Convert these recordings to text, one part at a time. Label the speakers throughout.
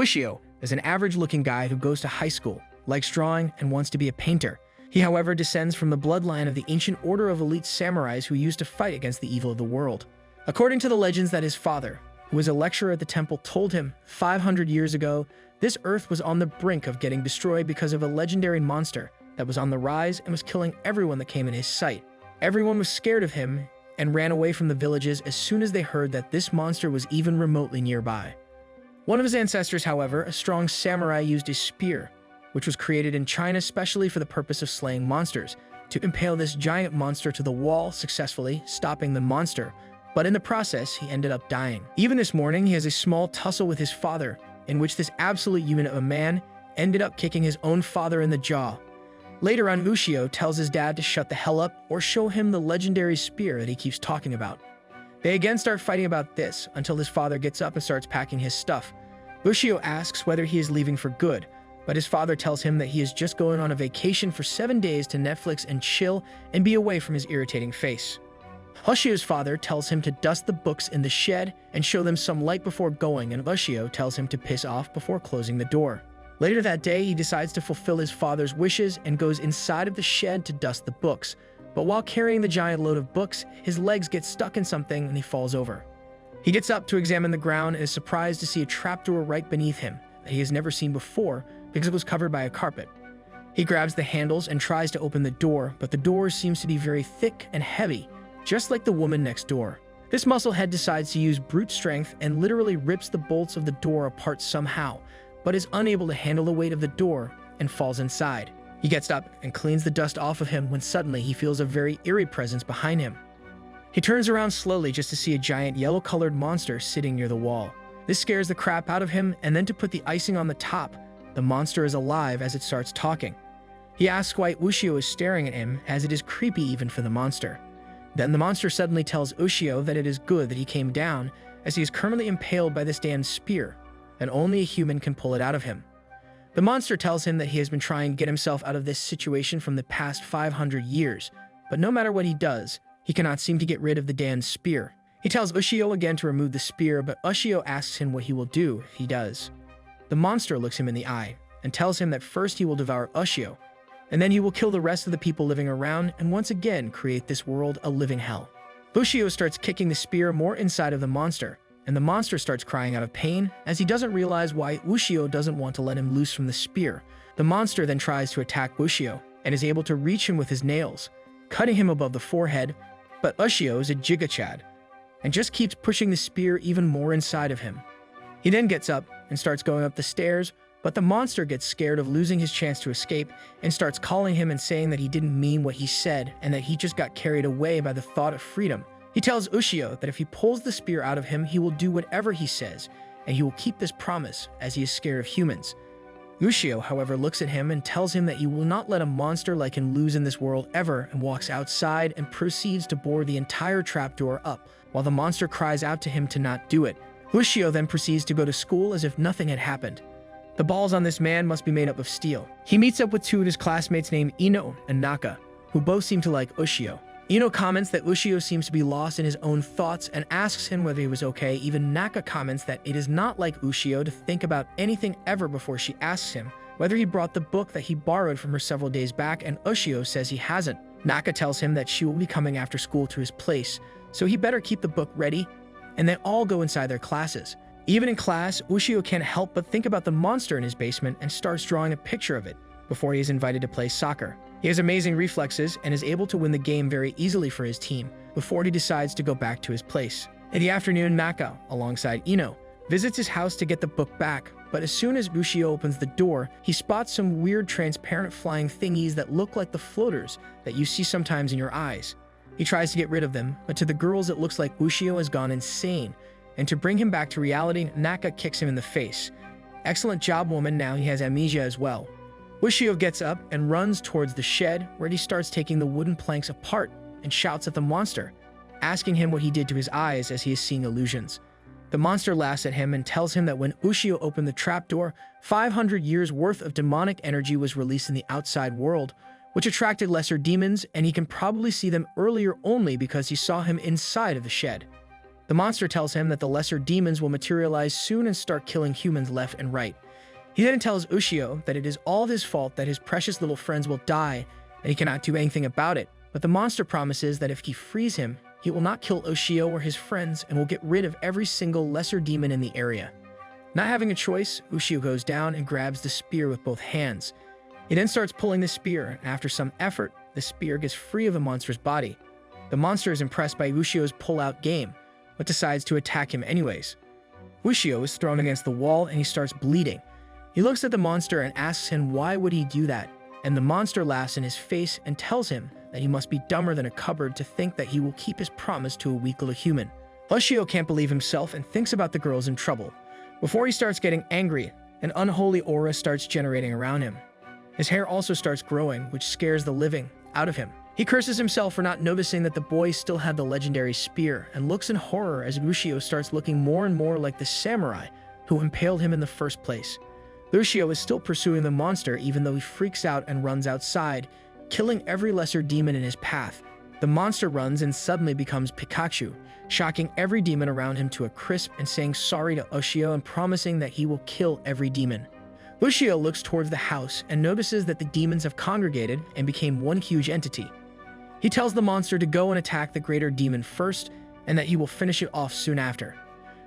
Speaker 1: Ushio is an average-looking guy who goes to high school, likes drawing, and wants to be a painter. He, however, descends from the bloodline of the ancient order of elite samurais who used to fight against the evil of the world. According to the legends that his father, who was a lecturer at the temple, told him 500 years ago, this earth was on the brink of getting destroyed because of a legendary monster that was on the rise and was killing everyone that came in his sight. Everyone was scared of him and ran away from the villages as soon as they heard that this monster was even remotely nearby. One of his ancestors, however, a strong samurai, used a spear, which was created in China specially for the purpose of slaying monsters, to impale this giant monster to the wall, successfully stopping the monster, but in the process, he ended up dying. Even this morning, he has a small tussle with his father, in which this absolute unit of a man ended up kicking his own father in the jaw. Later on, Ushio tells his dad to shut the hell up or show him the legendary spear that he keeps talking about. They again start fighting about this until his father gets up and starts packing his stuff. Ushio asks whether he is leaving for good, but his father tells him that he is just going on a vacation for 7 days to Netflix and chill and be away from his irritating face. Ushio's father tells him to dust the books in the shed and show them some light before going, and Ushio tells him to piss off before closing the door. Later that day, he decides to fulfill his father's wishes and goes inside of the shed to dust the books. But while carrying the giant load of books, his legs get stuck in something and he falls over. He gets up to examine the ground and is surprised to see a trapdoor right beneath him that he has never seen before because it was covered by a carpet. He grabs the handles and tries to open the door, but the door seems to be very thick and heavy, just like the woman next door. This musclehead decides to use brute strength and literally rips the bolts of the door apart somehow, but is unable to handle the weight of the door and falls inside. He gets up and cleans the dust off of him when suddenly he feels a very eerie presence behind him. He turns around slowly just to see a giant yellow-colored monster sitting near the wall. This scares the crap out of him, and then to put the icing on the top, the monster is alive as it starts talking. He asks why Ushio is staring at him, as it is creepy even for the monster. Then the monster suddenly tells Ushio that it is good that he came down, as he is currently impaled by this damn spear, and only a human can pull it out of him. The monster tells him that he has been trying to get himself out of this situation from the past 500 years, but no matter what he does, he cannot seem to get rid of the damn spear. He tells Ushio again to remove the spear, but Ushio asks him what he will do if he does. The monster looks him in the eye and tells him that first he will devour Ushio, and then he will kill the rest of the people living around and once again create this world a living hell. Ushio starts kicking the spear more inside of the monster, and the monster starts crying out of pain as he doesn't realize why Ushio doesn't want to let him loose from the spear. The monster then tries to attack Ushio and is able to reach him with his nails, cutting him above the forehead, but Ushio is a gigachad and just keeps pushing the spear even more inside of him. He then gets up and starts going up the stairs, but the monster gets scared of losing his chance to escape and starts calling him and saying that he didn't mean what he said and that he just got carried away by the thought of freedom. He tells Ushio that if he pulls the spear out of him, he will do whatever he says, and he will keep this promise as he is scared of humans. Ushio, however, looks at him and tells him that he will not let a monster like him lose in this world ever, and walks outside and proceeds to bore the entire trapdoor up, while the monster cries out to him to not do it. Ushio then proceeds to go to school as if nothing had happened. The balls on this man must be made up of steel. He meets up with two of his classmates named Ino and Naka, who both seem to like Ushio. Ino comments that Ushio seems to be lost in his own thoughts and asks him whether he was okay. Even Naka comments that it is not like Ushio to think about anything ever before she asks him whether he brought the book that he borrowed from her several days back, and Ushio says he hasn't. Naka tells him that she will be coming after school to his place, so he better keep the book ready, and they all go inside their classes. Even in class, Ushio can't help but think about the monster in his basement and starts drawing a picture of it before he is invited to play soccer. He has amazing reflexes and is able to win the game very easily for his team before he decides to go back to his place. In the afternoon, Naka, alongside Ino, visits his house to get the book back, but as soon as Ushio opens the door, he spots some weird transparent flying thingies that look like the floaters that you see sometimes in your eyes. He tries to get rid of them, but to the girls it looks like Ushio has gone insane, and to bring him back to reality, Naka kicks him in the face. Excellent job, woman, now he has amnesia as well. Ushio gets up and runs towards the shed, where he starts taking the wooden planks apart and shouts at the monster, asking him what he did to his eyes as he is seeing illusions. The monster laughs at him and tells him that when Ushio opened the trapdoor, 500 years worth of demonic energy was released in the outside world, which attracted lesser demons, and he can probably see them earlier only because he saw him inside of the shed. The monster tells him that the lesser demons will materialize soon and start killing humans left and right. He then tells Ushio that it is all his fault that his precious little friends will die, and he cannot do anything about it. But the monster promises that if he frees him, he will not kill Ushio or his friends and will get rid of every single lesser demon in the area. Not having a choice, Ushio goes down and grabs the spear with both hands. He then starts pulling the spear, and after some effort, the spear gets free of the monster's body. The monster is impressed by Ushio's pull-out game, but decides to attack him anyways. Ushio is thrown against the wall and he starts bleeding. He looks at the monster and asks him why would he do that, and the monster laughs in his face and tells him that he must be dumber than a cupboard to think that he will keep his promise to a weak little human. Ushio can't believe himself and thinks about the girls in trouble. Before he starts getting angry, an unholy aura starts generating around him. His hair also starts growing, which scares the living out of him. He curses himself for not noticing that the boys still had the legendary spear and looks in horror as Ushio starts looking more and more like the samurai who impaled him in the first place. Ushio is still pursuing the monster even though he freaks out and runs outside, killing every lesser demon in his path. The monster runs and suddenly becomes Pikachu, shocking every demon around him to a crisp and saying sorry to Ushio and promising that he will kill every demon. Ushio looks towards the house and notices that the demons have congregated and became one huge entity. He tells the monster to go and attack the greater demon first and that he will finish it off soon after.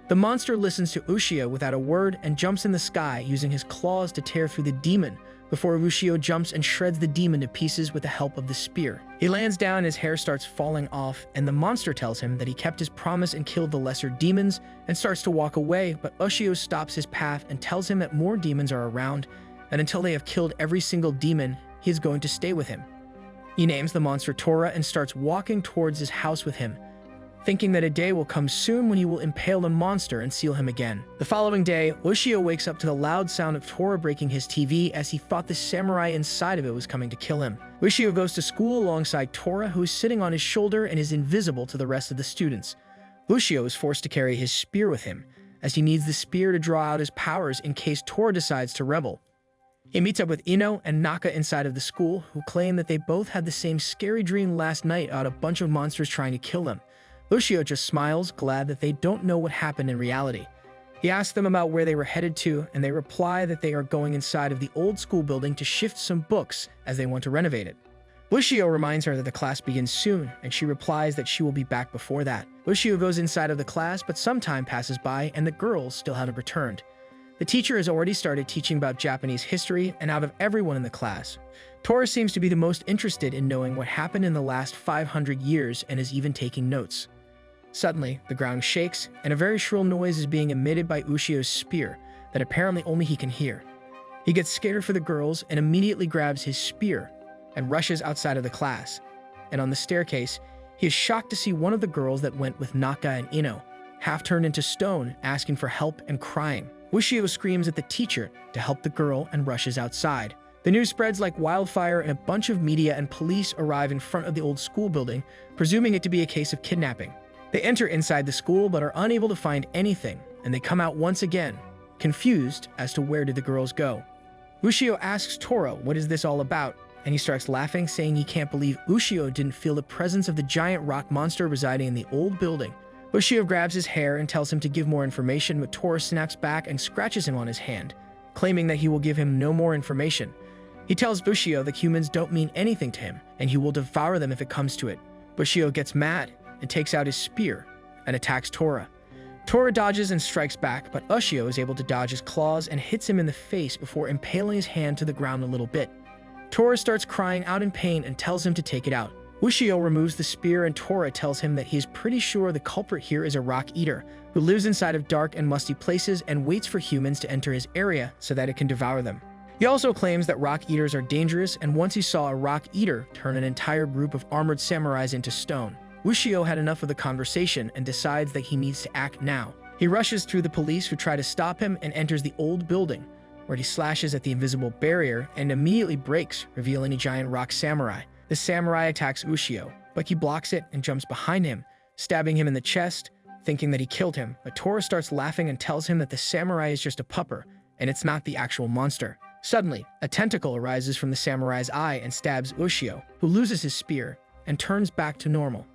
Speaker 1: The monster listens to Ushio without a word and jumps in the sky using his claws to tear through the demon before Ushio jumps and shreds the demon to pieces with the help of the spear. He lands down and his hair starts falling off, and the monster tells him that he kept his promise and killed the lesser demons and starts to walk away, but Ushio stops his path and tells him that more demons are around, and until they have killed every single demon, he is going to stay with him. He names the monster Torah and starts walking towards his house with him, thinking that a day will come soon when he will impale the monster and seal him again. The following day, Ushio wakes up to the loud sound of Torah breaking his TV as he thought the samurai inside of it was coming to kill him. Ushio goes to school alongside Torah, who is sitting on his shoulder and is invisible to the rest of the students. Ushio is forced to carry his spear with him, as he needs the spear to draw out his powers in case Torah decides to rebel. He meets up with Ino and Naka inside of the school, who claim that they both had the same scary dream last night about a bunch of monsters trying to kill them. Ushio just smiles, glad that they don't know what happened in reality. He asks them about where they were headed to, and they reply that they are going inside of the old school building to shift some books as they want to renovate it. Ushio reminds her that the class begins soon, and she replies that she will be back before that. Ushio goes inside of the class, but some time passes by and the girls still haven't returned. The teacher has already started teaching about Japanese history, and out of everyone in the class, Torah seems to be the most interested in knowing what happened in the last 500 years and is even taking notes. Suddenly, the ground shakes, and a very shrill noise is being emitted by Ushio's spear that apparently only he can hear. He gets scared for the girls and immediately grabs his spear and rushes outside of the class. And on the staircase, he is shocked to see one of the girls that went with Naka and Ino, half turned into stone, asking for help and crying. Ushio screams at the teacher to help the girl and rushes outside. The news spreads like wildfire, and a bunch of media and police arrive in front of the old school building, presuming it to be a case of kidnapping. They enter inside the school but are unable to find anything, and they come out once again, confused as to where did the girls go. Ushio asks Torah what is this all about, and he starts laughing, saying he can't believe Ushio didn't feel the presence of the giant rock monster residing in the old building. Ushio grabs his hair and tells him to give more information, but Torah snaps back and scratches him on his hand, claiming that he will give him no more information. He tells Ushio that humans don't mean anything to him, and he will devour them if it comes to it. Ushio gets mad and takes out his spear and attacks Torah. Torah dodges and strikes back, but Ushio is able to dodge his claws and hits him in the face before impaling his hand to the ground a little bit. Torah starts crying out in pain and tells him to take it out. Ushio removes the spear, and Torah tells him that he is pretty sure the culprit here is a rock eater who lives inside of dark and musty places and waits for humans to enter his area so that it can devour them. He also claims that rock eaters are dangerous, and once he saw a rock eater turn an entire group of armored samurais into stone. Ushio had enough of the conversation and decides that he needs to act now. He rushes through the police who try to stop him and enters the old building, where he slashes at the invisible barrier and immediately breaks, revealing a giant rock samurai. The samurai attacks Ushio, but he blocks it and jumps behind him, stabbing him in the chest, thinking that he killed him. But Torah starts laughing and tells him that the samurai is just a pupper, and it's not the actual monster. Suddenly, a tentacle arises from the samurai's eye and stabs Ushio, who loses his spear and turns back to normal.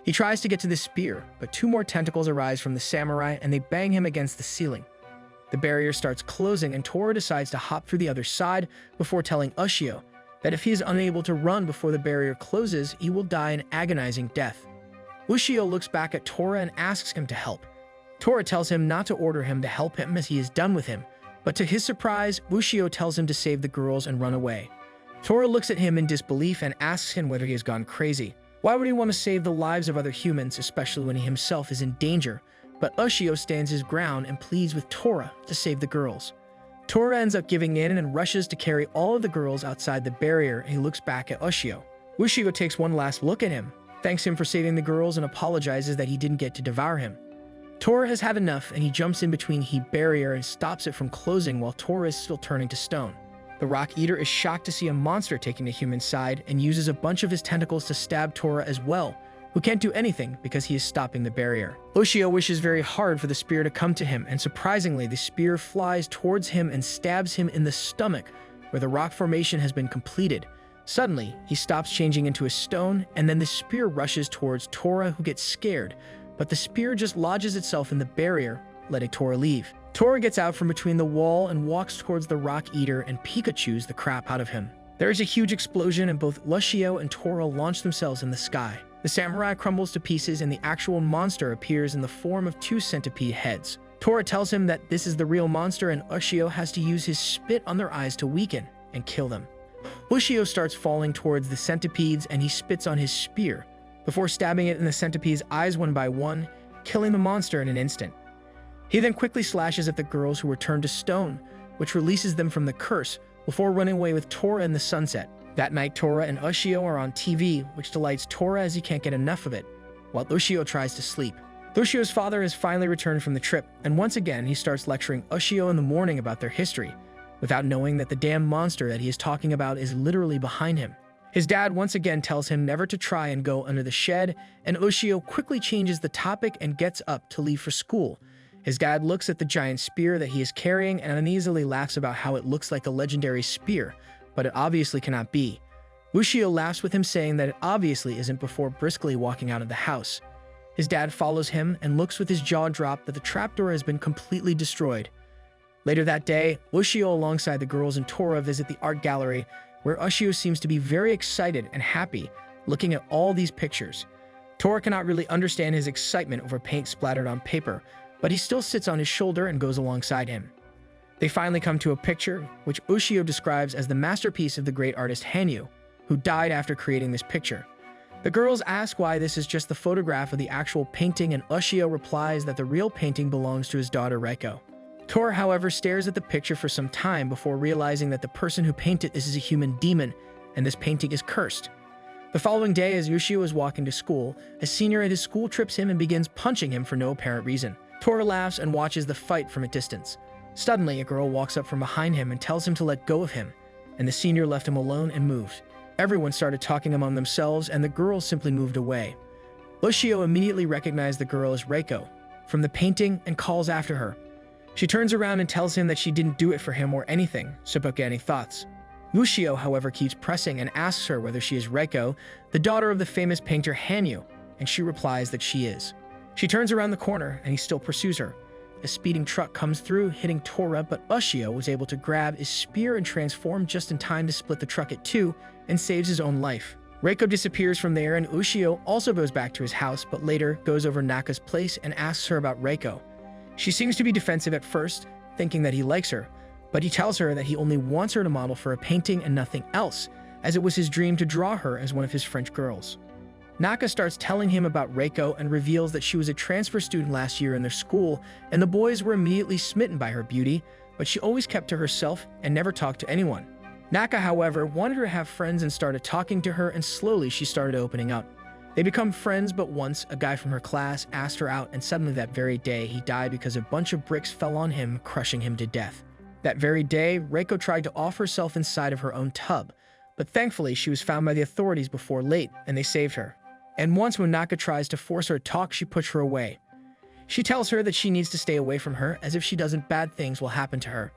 Speaker 1: He tries to get to the spear, but two more tentacles arise from the samurai and they bang him against the ceiling. The barrier starts closing and Torah decides to hop through the other side before telling Ushio that if he is unable to run before the barrier closes, he will die an agonizing death. Ushio looks back at Torah and asks him to help. Torah tells him not to order him to help him as he is done with him, but to his surprise, Ushio tells him to save the girls and run away. Torah looks at him in disbelief and asks him whether he has gone crazy. Why would he want to save the lives of other humans, especially when he himself is in danger? But Ushio stands his ground and pleads with Torah to save the girls. Torah ends up giving in and rushes to carry all of the girls outside the barrier, and he looks back at Ushio. Ushio takes one last look at him, thanks him for saving the girls, and apologizes that he didn't get to devour him. Torah has had enough, and he jumps in between the barrier and stops it from closing while Torah is still turning to stone. The Rock Eater is shocked to see a monster taking the human side and uses a bunch of his tentacles to stab Torah as well, who can't do anything because he is stopping the barrier. Ushio wishes very hard for the spear to come to him, and surprisingly, the spear flies towards him and stabs him in the stomach, where the rock formation has been completed. Suddenly, he stops changing into a stone, and then the spear rushes towards Torah, who gets scared, but the spear just lodges itself in the barrier, letting Torah leave. Torah gets out from between the wall and walks towards the Rock Eater and Pikachu's the crap out of him. There is a huge explosion and both Ushio and Torah launch themselves in the sky. The samurai crumbles to pieces and the actual monster appears in the form of two centipede heads. Torah tells him that this is the real monster and Ushio has to use his spit on their eyes to weaken and kill them. Ushio starts falling towards the centipedes and he spits on his spear, before stabbing it in the centipede's eyes one by one, killing the monster in an instant. He then quickly slashes at the girls who were turned to stone, which releases them from the curse, before running away with Torah in the sunset. That night, Torah and Ushio are on TV, which delights Torah as he can't get enough of it, while Ushio tries to sleep. Ushio's father has finally returned from the trip, and once again he starts lecturing Ushio in the morning about their history, without knowing that the damn monster that he is talking about is literally behind him. His dad once again tells him never to try and go under the shed, and Ushio quickly changes the topic and gets up to leave for school. His dad looks at the giant spear that he is carrying and uneasily laughs about how it looks like a legendary spear, but it obviously cannot be. Ushio laughs with him saying that it obviously isn't before briskly walking out of the house. His dad follows him and looks with his jaw dropped that the trapdoor has been completely destroyed. Later that day, Ushio alongside the girls and Torah visit the art gallery, where Ushio seems to be very excited and happy looking at all these pictures. Torah cannot really understand his excitement over paint splattered on paper, but he still sits on his shoulder and goes alongside him. They finally come to a picture, which Ushio describes as the masterpiece of the great artist Hanyu, who died after creating this picture. The girls ask why this is just the photograph of the actual painting, and Ushio replies that the real painting belongs to his daughter Reiko. Torah, however, stares at the picture for some time before realizing that the person who painted this is a human demon, and this painting is cursed. The following day, as Ushio is walking to school, a senior at his school trips him and begins punching him for no apparent reason. Torah laughs and watches the fight from a distance. Suddenly, a girl walks up from behind him and tells him to let go of him, and the senior left him alone and moved. Everyone started talking among themselves, and the girl simply moved away. Ushio immediately recognized the girl as Reiko from the painting and calls after her. She turns around and tells him that she didn't do it for him or anything, so don't get any thoughts. Ushio, however, keeps pressing and asks her whether she is Reiko, the daughter of the famous painter Hanyu, and she replies that she is. She turns around the corner, and he still pursues her. A speeding truck comes through, hitting Torah, but Ushio was able to grab his spear and transform just in time to split the truck in two and saves his own life. Reiko disappears from there, and Ushio also goes back to his house, but later goes over Naka's place and asks her about Reiko. She seems to be defensive at first, thinking that he likes her, but he tells her that he only wants her to model for a painting and nothing else, as it was his dream to draw her as one of his French girls. Naka starts telling him about Reiko and reveals that she was a transfer student last year in their school, and the boys were immediately smitten by her beauty, but she always kept to herself and never talked to anyone. Naka, however, wanted her to have friends and started talking to her, and slowly she started opening up. They become friends, but once a guy from her class asked her out, and suddenly that very day he died because a bunch of bricks fell on him, crushing him to death. That very day, Reiko tried to off herself inside of her own tub, but thankfully she was found by the authorities before late, and they saved her. And once when Naka tries to force her to talk, she pushes her away. She tells her that she needs to stay away from her, as if she doesn't, bad things will happen to her.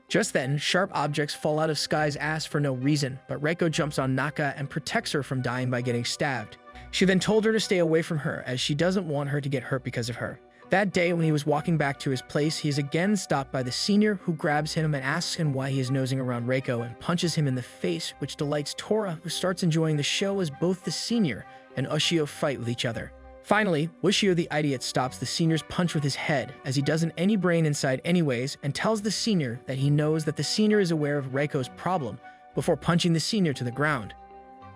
Speaker 1: Just then, sharp objects fall out of Sky's ass for no reason, but Reiko jumps on Naka and protects her from dying by getting stabbed. She then told her to stay away from her as she doesn't want her to get hurt because of her. That day, when he was walking back to his place, he is again stopped by the senior, who grabs him and asks him why he is nosing around Reiko and punches him in the face, which delights Torah, who starts enjoying the show as both the senior and Ushio fight with each other. Finally, Ushio the idiot stops the senior's punch with his head, as he doesn't any brain inside anyways, and tells the senior that he knows that the senior is aware of Reiko's problem before punching the senior to the ground.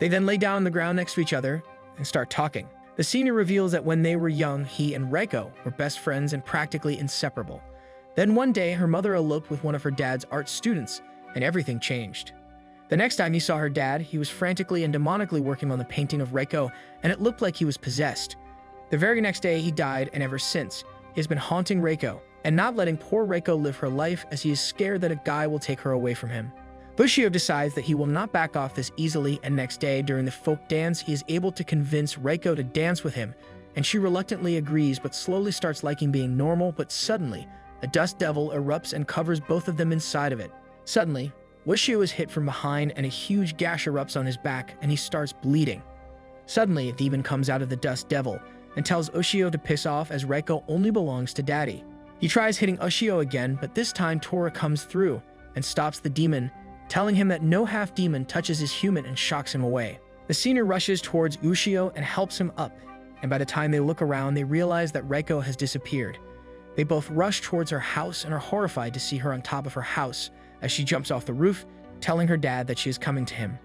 Speaker 1: They then lay down on the ground next to each other and start talking. The senior reveals that when they were young, he and Reiko were best friends and practically inseparable. Then one day, her mother eloped with one of her dad's art students, and everything changed. The next time he saw her dad, he was frantically and demonically working on the painting of Reiko, and it looked like he was possessed. The very next day, he died, and ever since, he has been haunting Reiko and not letting poor Reiko live her life, as he is scared that a guy will take her away from him. Ushio decides that he will not back off this easily, and next day, during the folk dance, he is able to convince Reiko to dance with him, and she reluctantly agrees but slowly starts liking being normal. But suddenly, a dust devil erupts and covers both of them inside of it. Suddenly, Ushio is hit from behind and a huge gash erupts on his back, and he starts bleeding. Suddenly, a demon comes out of the dust devil and tells Ushio to piss off, as Reiko only belongs to Daddy. He tries hitting Ushio again, but this time Torah comes through and stops the demon, telling him that no half-demon touches his human, and shocks him away. The senior rushes towards Ushio and helps him up, and by the time they look around, they realize that Reiko has disappeared. They both rush towards her house and are horrified to see her on top of her house as she jumps off the roof, telling her dad that she is coming to him.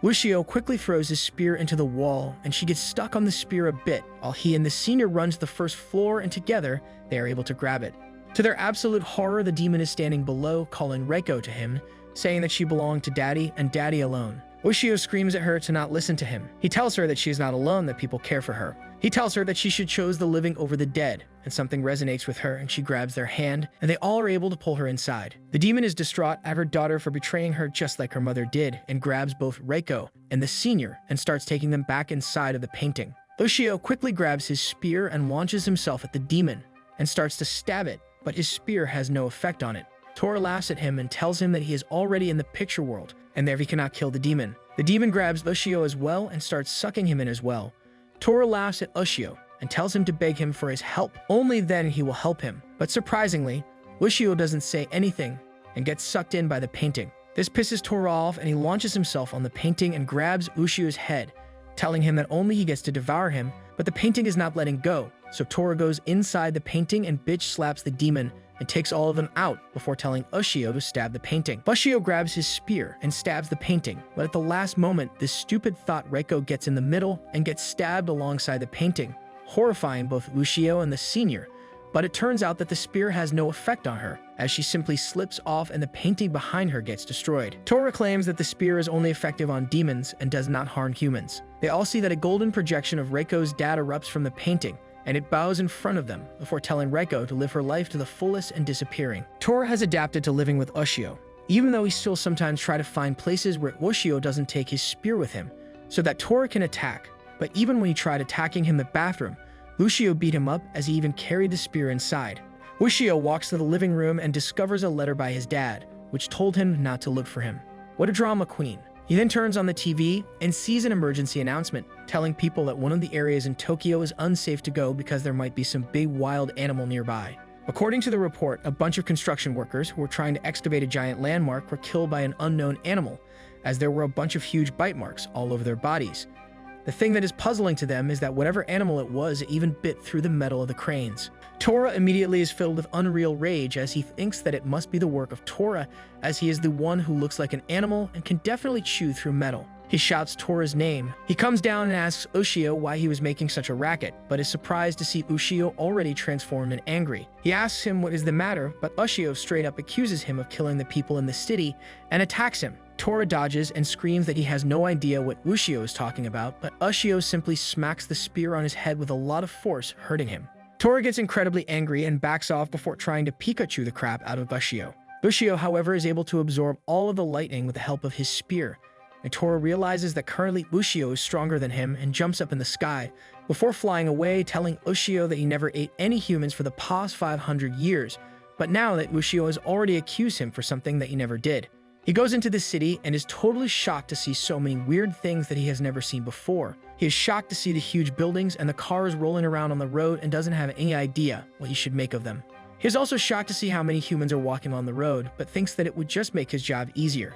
Speaker 1: Ushio quickly throws his spear into the wall, and she gets stuck on the spear a bit, while he and the senior run to the first floor, and together, they are able to grab it. To their absolute horror, the demon is standing below, calling Reiko to him, saying that she belonged to Daddy and Daddy alone. Ushio screams at her to not listen to him. He tells her that she is not alone, that people care for her. He tells her that she should choose the living over the dead, and something resonates with her, and she grabs their hand, and they all are able to pull her inside. The demon is distraught at her daughter for betraying her just like her mother did, and grabs both Reiko and the senior and starts taking them back inside of the painting. Ushio quickly grabs his spear and launches himself at the demon and starts to stab it, but his spear has no effect on it. Torah laughs at him and tells him that he is already in the picture world, and there he cannot kill the demon. The demon grabs Ushio as well and starts sucking him in as well. Torah laughs at Ushio and tells him to beg him for his help. Only then he will help him. But surprisingly, Ushio doesn't say anything and gets sucked in by the painting. This pisses Torah off, and he launches himself on the painting and grabs Ushio's head, telling him that only he gets to devour him, but the painting is not letting go. So Torah goes inside the painting and bitch slaps the demon and takes all of them out before telling Ushio to stab the painting. Ushio grabs his spear and stabs the painting, but at the last moment, this stupid thought Reiko gets in the middle and gets stabbed alongside the painting, horrifying both Ushio and the senior. But it turns out that the spear has no effect on her, as she simply slips off and the painting behind her gets destroyed. Torah claims that the spear is only effective on demons and does not harm humans. They all see that a golden projection of Reiko's dad erupts from the painting, and it bows in front of them before telling Reiko to live her life to the fullest and disappearing. Torah has adapted to living with Ushio, even though he still sometimes tries to find places where Ushio doesn't take his spear with him, so that Torah can attack. But even when he tried attacking him in the bathroom, Ushio beat him up, as he even carried the spear inside. Ushio walks to the living room and discovers a letter by his dad, which told him not to look for him. What a drama queen. He then turns on the TV and sees an emergency announcement telling people that one of the areas in Tokyo is unsafe to go because there might be some big wild animal nearby. According to the report, a bunch of construction workers who were trying to excavate a giant landmark were killed by an unknown animal, as there were a bunch of huge bite marks all over their bodies. The thing that is puzzling to them is that whatever animal it was, it even bit through the metal of the cranes. Torah immediately is filled with unreal rage, as he thinks that it must be the work of Torah, as he is the one who looks like an animal and can definitely chew through metal. He shouts Torah's name. He comes down and asks Ushio why he was making such a racket, but is surprised to see Ushio already transformed and angry. He asks him what is the matter, but Ushio straight up accuses him of killing the people in the city and attacks him. Torah dodges and screams that he has no idea what Ushio is talking about, but Ushio simply smacks the spear on his head with a lot of force, hurting him. Torah gets incredibly angry and backs off before trying to Pikachu the crap out of Ushio. Ushio, however, is able to absorb all of the lightning with the help of his spear, and Torah realizes that currently Ushio is stronger than him and jumps up in the sky before flying away, telling Ushio that he never ate any humans for the past 500 years, but now that Ushio has already accused him for something that he never did. He goes into the city and is totally shocked to see so many weird things that he has never seen before. He is shocked to see the huge buildings and the cars rolling around on the road and doesn't have any idea what he should make of them. He is also shocked to see how many humans are walking on the road, but thinks that it would just make his job easier.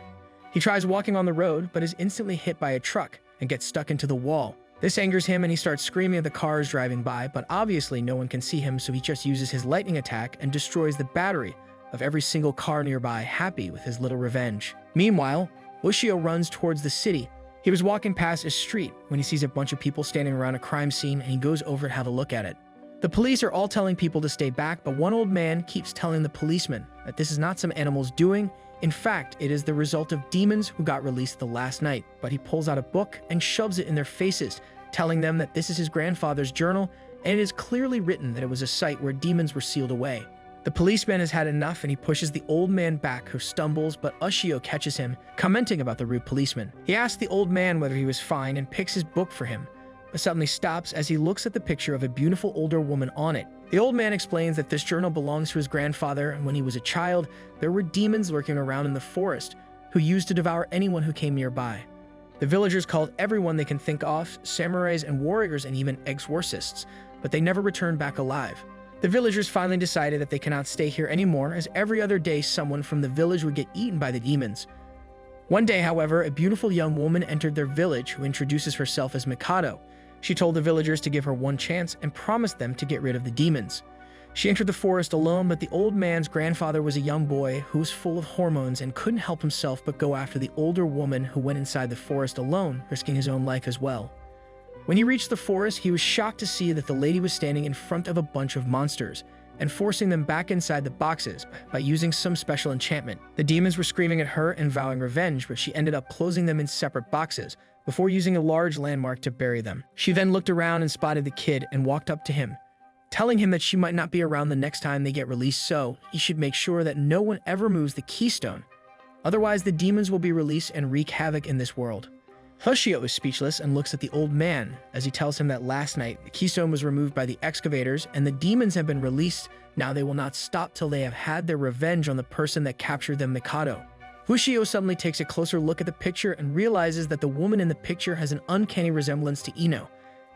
Speaker 1: He tries walking on the road, but is instantly hit by a truck and gets stuck into the wall. This angers him and he starts screaming at the cars driving by, but obviously no one can see him, so he just uses his lightning attack and destroys the battery of every single car nearby, happy with his little revenge. Meanwhile, Ushio runs towards the city. He was walking past a street when he sees a bunch of people standing around a crime scene, and he goes over to have a look at it. The police are all telling people to stay back, but one old man keeps telling the policeman that this is not some animal's doing. In fact, it is the result of demons who got released the last night. But he pulls out a book and shoves it in their faces, telling them that this is his grandfather's journal, and it is clearly written that it was a site where demons were sealed away. The policeman has had enough and he pushes the old man back, who stumbles, but Ushio catches him, commenting about the rude policeman. He asks the old man whether he was fine and picks his book for him, but suddenly stops as he looks at the picture of a beautiful older woman on it. The old man explains that this journal belongs to his grandfather, and when he was a child, there were demons lurking around in the forest who used to devour anyone who came nearby. The villagers called everyone they can think of, samurais and warriors and even exorcists, but they never returned back alive. The villagers finally decided that they cannot stay here anymore, as every other day someone from the village would get eaten by the demons. One day, however, a beautiful young woman entered their village who introduces herself as Mikado. She told the villagers to give her one chance and promised them to get rid of the demons. She entered the forest alone, but the old man's grandfather was a young boy who was full of hormones and couldn't help himself but go after the older woman, who went inside the forest alone, risking his own life as well. When he reached the forest, he was shocked to see that the lady was standing in front of a bunch of monsters and forcing them back inside the boxes by using some special enchantment. The demons were screaming at her and vowing revenge, but she ended up closing them in separate boxes before using a large landmark to bury them. She then looked around and spotted the kid and walked up to him, telling him that she might not be around the next time they get released, so he should make sure that no one ever moves the keystone. Otherwise, the demons will be released and wreak havoc in this world. Ushio is speechless and looks at the old man as he tells him that last night the keystone was removed by the excavators and the demons have been released. Now they will not stop till they have had their revenge on the person that captured them, Mikado. Ushio suddenly takes a closer look at the picture and realizes that the woman in the picture has an uncanny resemblance to Ino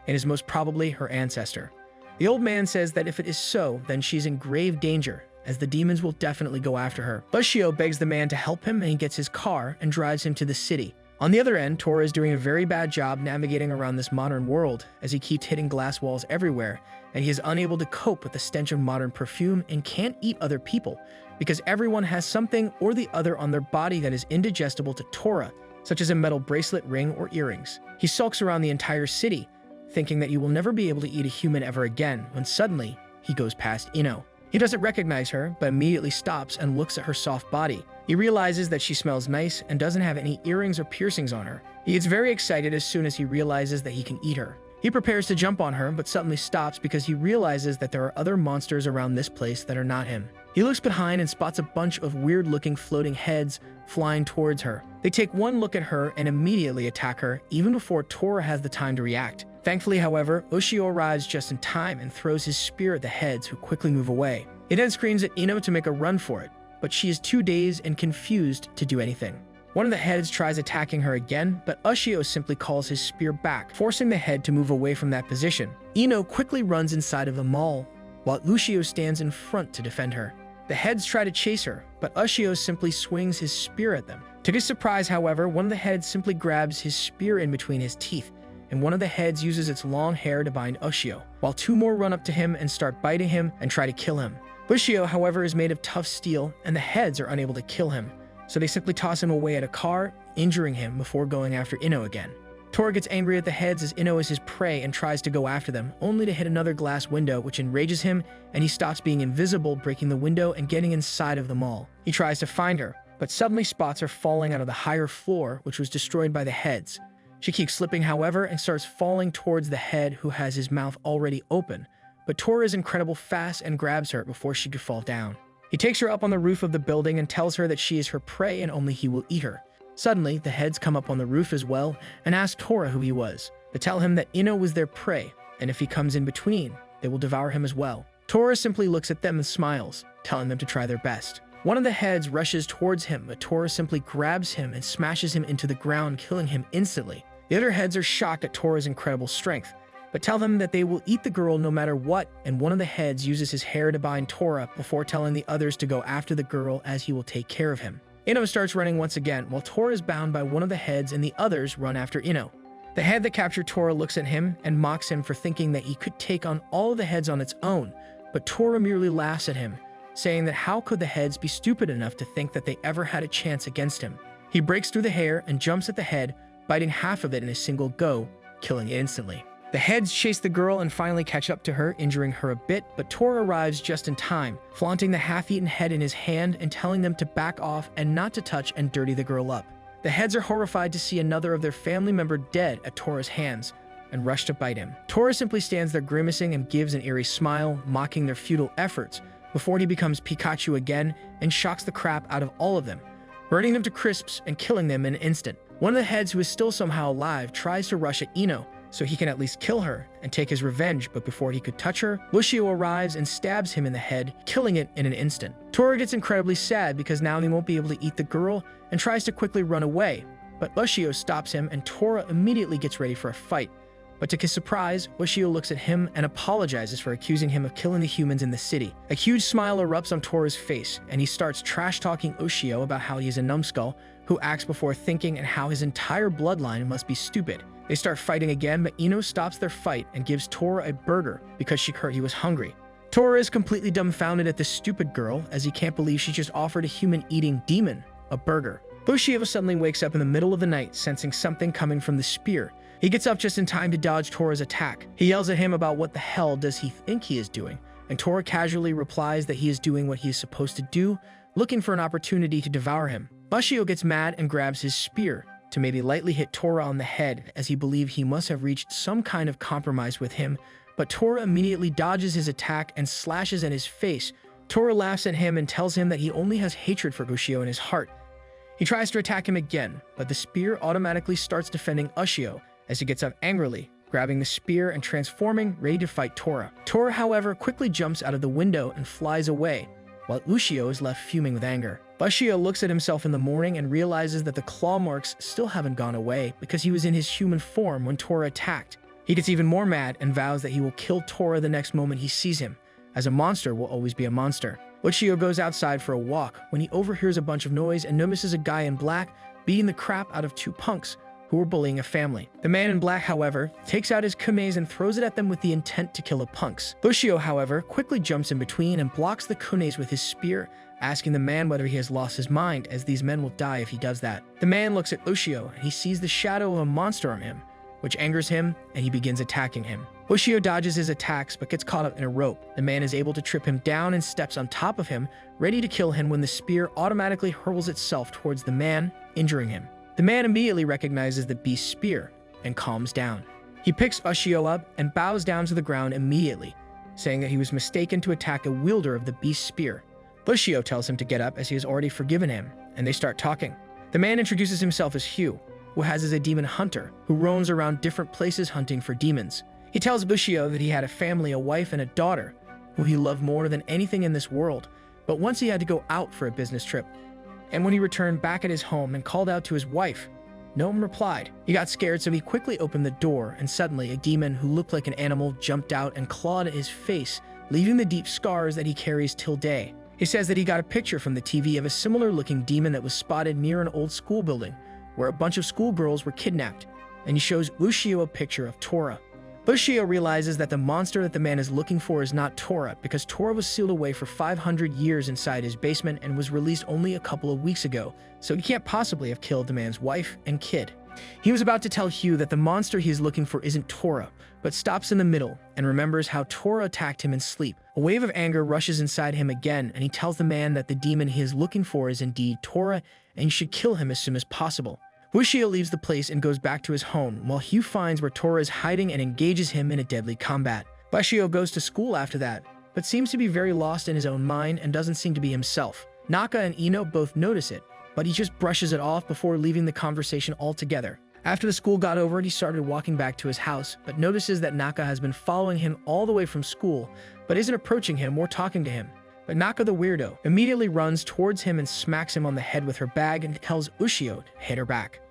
Speaker 1: and is most probably her ancestor. The old man says that if it is so, then she's in grave danger, as the demons will definitely go after her. Ushio begs the man to help him and he gets his car and drives him to the city. On the other end, Torah is doing a very bad job navigating around this modern world, as he keeps hitting glass walls everywhere, and he is unable to cope with the stench of modern perfume and can't eat other people, because everyone has something or the other on their body that is indigestible to Torah, such as a metal bracelet, ring, or earrings. He sulks around the entire city, thinking that he will never be able to eat a human ever again, when suddenly, he goes past Ino. He doesn't recognize her, but immediately stops and looks at her soft body. He realizes that she smells nice and doesn't have any earrings or piercings on her. He gets very excited as soon as he realizes that he can eat her. He prepares to jump on her, but suddenly stops because he realizes that there are other monsters around this place that are not him. He looks behind and spots a bunch of weird-looking floating heads flying towards her. They take one look at her and immediately attack her, even before Torah has the time to react. Thankfully, however, Ushio arrives just in time and throws his spear at the heads, who quickly move away. He then screams at Ino to make a run for it, but she is too dazed and confused to do anything. One of the heads tries attacking her again, but Ushio simply calls his spear back, forcing the head to move away from that position. Ino quickly runs inside of the mall, while Ushio stands in front to defend her. The heads try to chase her, but Ushio simply swings his spear at them. To his surprise, however, one of the heads simply grabs his spear in between his teeth, and one of the heads uses its long hair to bind Ushio, while two more run up to him and start biting him and try to kill him. Ushio, however, is made of tough steel, and the heads are unable to kill him, so they simply toss him away at a car, injuring him before going after Ino again. Torah gets angry at the heads as Ino is his prey and tries to go after them, only to hit another glass window, which enrages him, and he stops being invisible, breaking the window and getting inside of the mall. He tries to find her, but suddenly spots her falling out of the higher floor, which was destroyed by the heads. She keeps slipping, however, and starts falling towards the head, who has his mouth already open. But Torah is incredible fast and grabs her before she could fall down. He takes her up on the roof of the building and tells her that she is her prey and only he will eat her. Suddenly, the heads come up on the roof as well and ask Torah who he was. They tell him that Ino was their prey, and if he comes in between, they will devour him as well. Torah simply looks at them and smiles, telling them to try their best. One of the heads rushes towards him, but Torah simply grabs him and smashes him into the ground, killing him instantly. The other heads are shocked at Torah's incredible strength, but tell them that they will eat the girl no matter what, and one of the heads uses his hair to bind Torah before telling the others to go after the girl as he will take care of him. Ino starts running once again, while Torah is bound by one of the heads and the others run after Ino. The head that captured Torah looks at him and mocks him for thinking that he could take on all of the heads on its own, but Torah merely laughs at him, saying that how could the heads be stupid enough to think that they ever had a chance against him. He breaks through the hair and jumps at the head, biting half of it in a single go, killing it instantly. The heads chase the girl and finally catch up to her, injuring her a bit, but Torah arrives just in time, flaunting the half-eaten head in his hand and telling them to back off and not to touch and dirty the girl up. The heads are horrified to see another of their family member dead at Torah's hands and rush to bite him. Torah simply stands there grimacing and gives an eerie smile, mocking their futile efforts, before he becomes Pikachu again and shocks the crap out of all of them, burning them to crisps and killing them in an instant. One of the heads, who is still somehow alive, tries to rush at Ino so he can at least kill her and take his revenge, but before he could touch her, Ushio arrives and stabs him in the head, killing it in an instant. Torah gets incredibly sad because now he won't be able to eat the girl and tries to quickly run away, but Ushio stops him and Torah immediately gets ready for a fight. But to his surprise, Ushio looks at him and apologizes for accusing him of killing the humans in the city. A huge smile erupts on Torah's face, and he starts trash-talking Ushio about how he's a numbskull who acts before thinking and how his entire bloodline must be stupid. They start fighting again, but Ino stops their fight and gives Torah a burger because she heard he was hungry. Torah is completely dumbfounded at this stupid girl, as he can't believe she just offered a human-eating demon a burger. Ushio suddenly wakes up in the middle of the night, sensing something coming from the spear. He gets up just in time to dodge Torah's attack. He yells at him about what the hell does he think he is doing, and Torah casually replies that he is doing what he is supposed to do, looking for an opportunity to devour him. Ushio gets mad and grabs his spear to maybe lightly hit Torah on the head, as he believed he must have reached some kind of compromise with him, but Torah immediately dodges his attack and slashes at his face. Torah laughs at him and tells him that he only has hatred for Ushio in his heart. He tries to attack him again, but the spear automatically starts defending Ushio, as he gets up angrily, grabbing the spear and transforming, ready to fight Torah. Torah, however, quickly jumps out of the window and flies away, while Ushio is left fuming with anger. Ushio looks at himself in the morning and realizes that the claw marks still haven't gone away because he was in his human form when Torah attacked. He gets even more mad and vows that he will kill Torah the next moment he sees him, as a monster will always be a monster. Ushio goes outside for a walk when he overhears a bunch of noise and notices a guy in black beating the crap out of two punks who were bullying a family. The man in black, however, takes out his kumes and throws it at them with the intent to kill the punks. Ushio, however, quickly jumps in between and blocks the kumes with his spear, asking the man whether he has lost his mind, as these men will die if he does that. The man looks at Ushio and he sees the shadow of a monster on him, which angers him, and he begins attacking him. Ushio dodges his attacks but gets caught up in a rope. The man is able to trip him down and steps on top of him, ready to kill him when the spear automatically hurls itself towards the man, injuring him. The man immediately recognizes the beast's spear and calms down. He picks Ushio up and bows down to the ground immediately, saying that he was mistaken to attack a wielder of the beast's spear. Ushio tells him to get up as he has already forgiven him, and they start talking. The man introduces himself as Hugh, who is a demon hunter who roams around different places hunting for demons. He tells Ushio that he had a family, a wife, and a daughter who he loved more than anything in this world, but once he had to go out for a business trip. And when he returned back at his home and called out to his wife, no one replied. He got scared, so he quickly opened the door, and suddenly a demon who looked like an animal jumped out and clawed at his face, leaving the deep scars that he carries till day. He says that he got a picture from the TV of a similar-looking demon that was spotted near an old school building, where a bunch of schoolgirls were kidnapped, and he shows Ushio a picture of Torah. Ushio realizes that the monster that the man is looking for is not Torah, because Torah was sealed away for 500 years inside his basement and was released only a couple of weeks ago, so he can't possibly have killed the man's wife and kid. He was about to tell Hugh that the monster he is looking for isn't Torah, but stops in the middle and remembers how Torah attacked him in sleep. A wave of anger rushes inside him again, and he tells the man that the demon he is looking for is indeed Torah, and he should kill him as soon as possible. Ushio leaves the place and goes back to his home, while Hugh finds where Torah is hiding and engages him in a deadly combat. Ushio goes to school after that, but seems to be very lost in his own mind and doesn't seem to be himself. Naka and Ino both notice it, but he just brushes it off before leaving the conversation altogether. After the school got over it, he started walking back to his house, but notices that Naka has been following him all the way from school, but isn't approaching him or talking to him. But Naka the weirdo immediately runs towards him and smacks him on the head with her bag and tells Ushio to hit her back.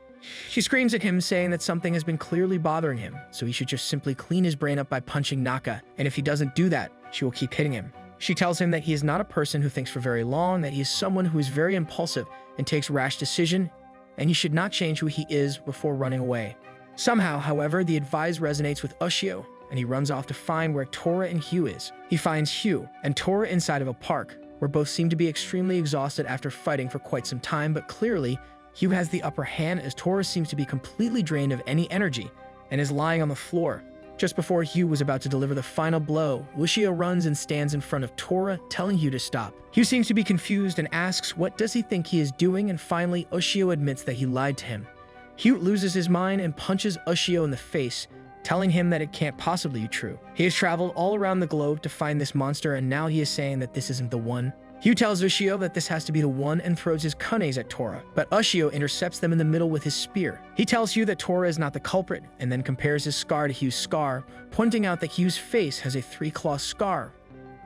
Speaker 1: She screams at him, saying that something has been clearly bothering him, so he should just simply clean his brain up by punching Naka, and if he doesn't do that, she will keep hitting him. She tells him that he is not a person who thinks for very long, that he is someone who is very impulsive and takes rash decisions, and he should not change who he is before running away. Somehow, however, the advice resonates with Ushio, and he runs off to find where Torah and Hugh is. He finds Hugh and Torah inside of a park, where both seem to be extremely exhausted after fighting for quite some time, but clearly, Hugh has the upper hand as Torah seems to be completely drained of any energy and is lying on the floor. Just before Hugh was about to deliver the final blow, Ushio runs and stands in front of Torah, telling Hugh to stop. Hugh seems to be confused and asks what does he think he is doing, and finally Ushio admits that he lied to him. Hugh loses his mind and punches Ushio in the face, telling him that it can't possibly be true. He has traveled all around the globe to find this monster, and now he is saying that this isn't the one. Hugh tells Ushio that this has to be the one and throws his kunes at Torah, but Ushio intercepts them in the middle with his spear. He tells Hugh that Torah is not the culprit, and then compares his scar to Hugh's scar, pointing out that Hugh's face has a 3-claw scar,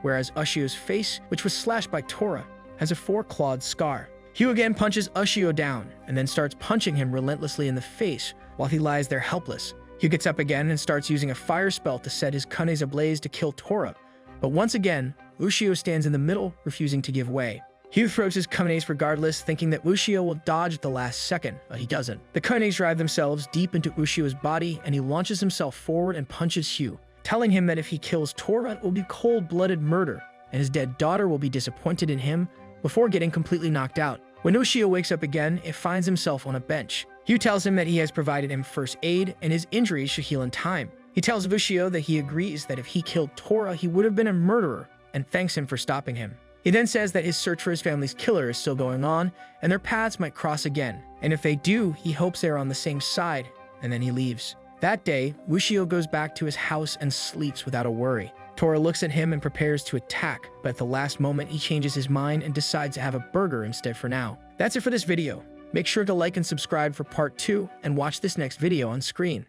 Speaker 1: whereas Ushio's face, which was slashed by Torah, has a 4-clawed scar. Hugh again punches Ushio down, and then starts punching him relentlessly in the face while he lies there helpless. Hugh gets up again and starts using a fire spell to set his kunes ablaze to kill Torah, but once again, Ushio stands in the middle, refusing to give way. Hugh throws his kunes regardless, thinking that Ushio will dodge at the last second, but he doesn't. The kunes drive themselves deep into Ushio's body, and he launches himself forward and punches Hugh, telling him that if he kills Torah, it will be cold-blooded murder, and his dead daughter will be disappointed in him before getting completely knocked out. When Ushio wakes up again, it finds himself on a bench. Hugh tells him that he has provided him first aid, and his injuries should heal in time. He tells Ushio that he agrees that if he killed Torah, he would have been a murderer, and thanks him for stopping him. He then says that his search for his family's killer is still going on, and their paths might cross again. And if they do, he hopes they are on the same side, and then he leaves. That day, Ushio goes back to his house and sleeps without a worry. Torah looks at him and prepares to attack, but at the last moment he changes his mind and decides to have a burger instead for now. That's it for this video. Make sure to like and subscribe for part 2, and watch this next video on screen.